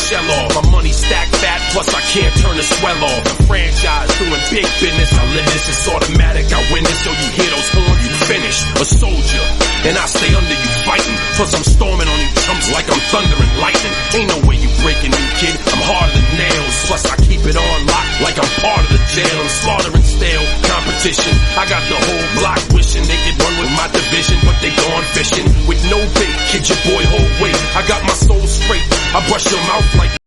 shell off. My money stacked fat, plus I can't turn the swell off. The franchise doing big business, I live this, it's automatic, I win this. So you hear those horns, you finish. A soldier, and I stay under you fighting. Plus I'm storming on you chumps like I'm thunder and lightning. Ain't no way you breaking me, kid, I'm harder than nails. Plus I keep it on lock like I'm part of the jail. I'm slaughtering stale competition. I got the whole block wishing they could run with my division, but they gone fishing with no bait. Kid, your boy hold weight. I got my soul straight. I brush your mouth like